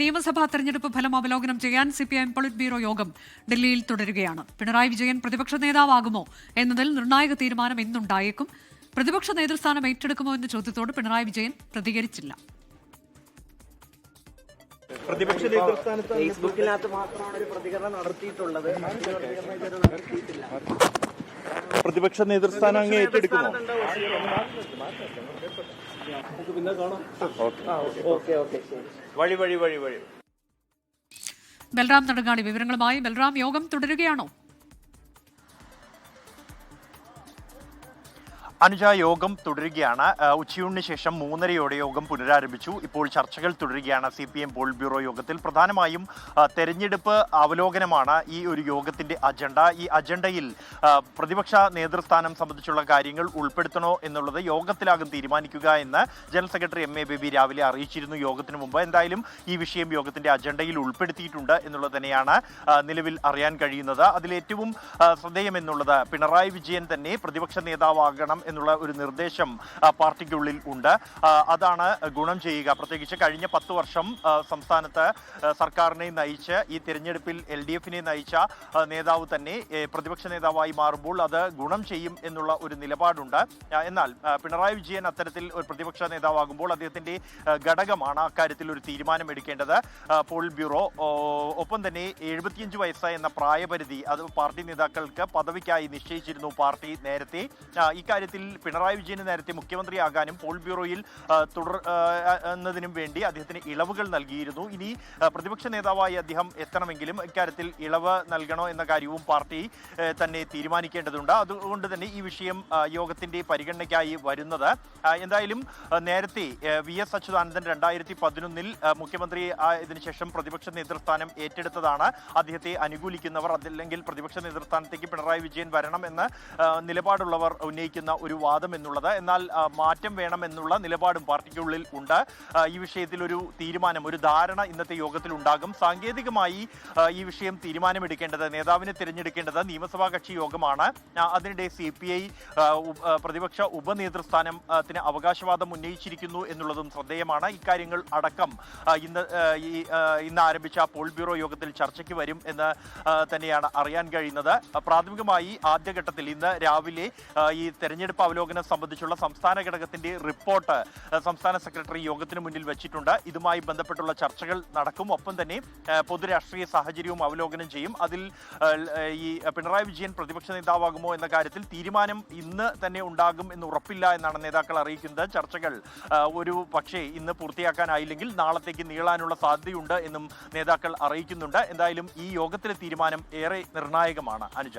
നിയമസഭാ തെരഞ്ഞെടുപ്പ് ഫലം അവലോകനം ചെയ്യാൻ CPIM പൊളിറ്റ് ബ്യൂറോ യോഗം ഡൽഹിയിൽ തുടരുകയാണ്. പിണറായി വിജയൻ പ്രതിപക്ഷ നേതാവാകുമോ എന്നതിൽ നിർണായക തീരുമാനം ഇന്നുണ്ടായേക്കും. പ്രതിപക്ഷ നേതൃസ്ഥാനം ഏറ്റെടുക്കുമോ എന്ന ചോദ്യത്തോട് പിണറായി വിജയൻ പ്രതികരിച്ചില്ല. പ്രതിപക്ഷ നേതൃസ്ഥാനത്ത് ഫേസ്ബുക്കിനകത്ത് മാത്രമാണ് ഒരു പ്രതികരണം നടത്തിയിട്ടുള്ളത്. പ്രതിപക്ഷ നേതൃസ്ഥാനം അങ്ങ് ഏറ്റെടുക്കുമോ? വഴി വഴി വഴി വഴി ബൽറാം നെടുങ്ങാടി വിവരങ്ങളുമായി. ബൽറാം, യോഗം തുടരുകയാണോ? അനുജ, യോഗം തുടരുകയാണ്. ഉച്ചയൂണിന് ശേഷം 3:30 യോഗം പുനരാരംഭിച്ചു. ഇപ്പോൾ ചർച്ചകൾ തുടരുകയാണ് CPIM പോളിറ്റ് ബ്യൂറോ യോഗത്തിൽ. പ്രധാനമായും തെരഞ്ഞെടുപ്പ് അവലോകനമാണ് ഈ ഒരു യോഗത്തിന്റെ അജണ്ട. ഈ അജണ്ടയിൽ പ്രതിപക്ഷ നേതൃസ്ഥാനം സംബന്ധിച്ചുള്ള കാര്യങ്ങൾ ഉൾപ്പെടുത്തണോ എന്നുള്ളത് യോഗത്തിലാകും തീരുമാനിക്കുക എന്ന് ജനറൽ സെക്രട്ടറി MA ബേബി രാവിലെ അറിയിച്ചിരുന്നു യോഗത്തിന് മുമ്പ്. എന്തായാലും ഈ വിഷയം യോഗത്തിന്റെ അജണ്ടയിൽ ഉൾപ്പെടുത്തിയിട്ടുണ്ട് എന്നുള്ളത് തന്നെയാണ് നിലവിൽ അറിയാൻ കഴിയുന്നത്. അതിലേറ്റവും ശ്രദ്ധേയമെന്നുള്ളത് പിണറായി വിജയൻ തന്നെ പ്രതിപക്ഷ നേതാവാകണം എന്നുള്ള ഒരു നിർദ്ദേശം പാർട്ടിക്കുള്ളിൽ ഉണ്ട്. അതാണ് ഗുണം ചെയ്യുക. പ്രത്യേകിച്ച് കഴിഞ്ഞ 10 വർഷം സംസ്ഥാനത്ത് സർക്കാരിനെ നയിച്ച് ഈ തിരഞ്ഞെടുപ്പിൽ LDF-നെ നയിച്ച നേതാവ് തന്നെ പ്രതിപക്ഷ നേതാവായി മാറുമ്പോൾ അത് ഗുണം ചെയ്യും എന്നുള്ള ഒരു നിലപാടുണ്ട്. എന്നാൽ പിണറായി വിജയൻ അത്തരത്തിൽ ഒരു പ്രതിപക്ഷ നേതാവാകുമ്പോൾ അദ്ദേഹത്തിന്റെ ഘടകമാണ് അക്കാര്യത്തിൽ ഒരു തീരുമാനമെടുക്കേണ്ടത് പോളിറ്റ് ബ്യൂറോ. ഒപ്പം തന്നെ 75 വയസ്സ് എന്ന പ്രായപരിധി അത് പാർട്ടി നേതാക്കൾക്ക് പദവിക്കായി നിശ്ചയിച്ചിരുന്നു പാർട്ടി നേരത്തെ. ഇക്കാര്യത്തിൽ പിണറായി വിജയന് നേരത്തെ മുഖ്യമന്ത്രിയാകാനും പോളിറ്റ് ബ്യൂറോയിൽ തുടരുന്നതിനും വേണ്ടി അദ്ദേഹത്തിന് ഇളവുകൾ നൽകിയിരുന്നു. ഇനി പ്രതിപക്ഷ നേതാവായി അദ്ദേഹം എത്തണമെങ്കിലും ഇക്കാര്യത്തിൽ ഇളവ് നൽകണോ എന്ന കാര്യവും പാർട്ടി തന്നെ തീരുമാനിക്കേണ്ടതുണ്ട്. അതുകൊണ്ട് തന്നെ ഈ വിഷയം യോഗത്തിന്റെ പരിഗണനയ്ക്കായി വരുന്നത്. എന്തായാലും നേരത്തെ VS അച്യുതാനന്ദൻ 2011 മുഖ്യമന്ത്രി ആയതിനു ശേഷം പ്രതിപക്ഷ നേതൃസ്ഥാനം ഏറ്റെടുത്തതാണ്. അദ്ദേഹത്തെ അനുകൂലിക്കുന്നവർ അതല്ലെങ്കിൽ പ്രതിപക്ഷ നേതൃസ്ഥാനത്തേക്ക് പിണറായി വിജയൻ വരണം എന്ന നിലപാടുള്ളവർ ഉന്നയിക്കുന്ന ഒരു വാദം എന്നുള്ളത്. എന്നാൽ മാറ്റം വേണമെന്നുള്ള നിലപാടും പാർട്ടിക്കുള്ളിൽ ഉണ്ട്. ഈ വിഷയത്തിൽ ഒരു തീരുമാനം, ഒരു ധാരണ ഇന്നത്തെ യോഗത്തിൽ ഉണ്ടാകും. സാങ്കേതികമായി ഈ വിഷയം തീരുമാനമെടുക്കേണ്ടത്, നേതാവിനെ തിരഞ്ഞെടുക്കേണ്ടത് നിയമസഭാ കക്ഷി യോഗമാണ്. അതിനിടെ CPI പ്രതിപക്ഷ ഉപനേതൃസ്ഥാനത്തിന് അവകാശവാദം ഉന്നയിച്ചിരിക്കുന്നു എന്നുള്ളതും ശ്രദ്ധേയമാണ്. ഇക്കാര്യങ്ങൾ അടക്കം ഇന്ന് ആരംഭിച്ച പോളിറ്റ് ബ്യൂറോ യോഗത്തിൽ ചർച്ചയ്ക്ക് വരും എന്ന് തന്നെയാണ് അറിയാൻ കഴിയുന്നത്. പ്രാഥമികമായി ആദ്യഘട്ടത്തിൽ ഇന്ന് രാവിലെ ഈ തെരഞ്ഞെടുപ്പ് അവലോകനം സംബന്ധിച്ചുള്ള സംസ്ഥാന ഘടകത്തിന്റെ റിപ്പോർട്ട് സംസ്ഥാന സെക്രട്ടറി യോഗത്തിന് മുന്നിൽ വെച്ചിട്ടുണ്ട്. ഇതുമായി ബന്ധപ്പെട്ടുള്ള ചർച്ചകൾ നടക്കും. ഒപ്പം തന്നെ പൊതുരാഷ്ട്രീയ സാഹചര്യവും അവലോകനം ചെയ്യും. അതിൽ ഈ പിണറായി വിജയൻ പ്രതിപക്ഷ നേതാവാകുമോ എന്ന കാര്യത്തിൽ തീരുമാനം ഇന്ന് തന്നെ ഉണ്ടാകും എന്ന് ഉറപ്പില്ല എന്നാണ് നേതാക്കൾ അറിയിക്കുന്നത്. ചർച്ചകൾ ഒരു പക്ഷേ ഇന്ന് പൂർത്തിയാക്കാനായില്ലെങ്കിൽ നാളത്തേക്ക് നീളാനുള്ള സാധ്യതയുണ്ട് എന്നും നേതാക്കൾ അറിയിക്കുന്നുണ്ട്. എന്തായാലും ഈ യോഗത്തിലെ തീരുമാനം ഏറെ നിർണായകമാണ്. അനുജ,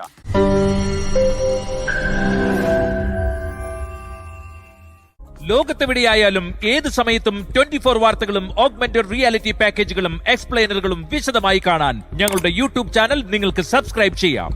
ലോകത്തെവിടെയായാലും ഏത് സമയത്തും 24 വാർത്തകളും ഓഗ്മെന്റഡ് റിയാലിറ്റി പാക്കേജുകളും എക്സ്പ്ലെയിനറുകളും വിശദമായി കാണാൻ ഞങ്ങളുടെ YouTube ചാനൽ നിങ്ങൾക്ക് സബ്സ്ക്രൈബ് ചെയ്യാം.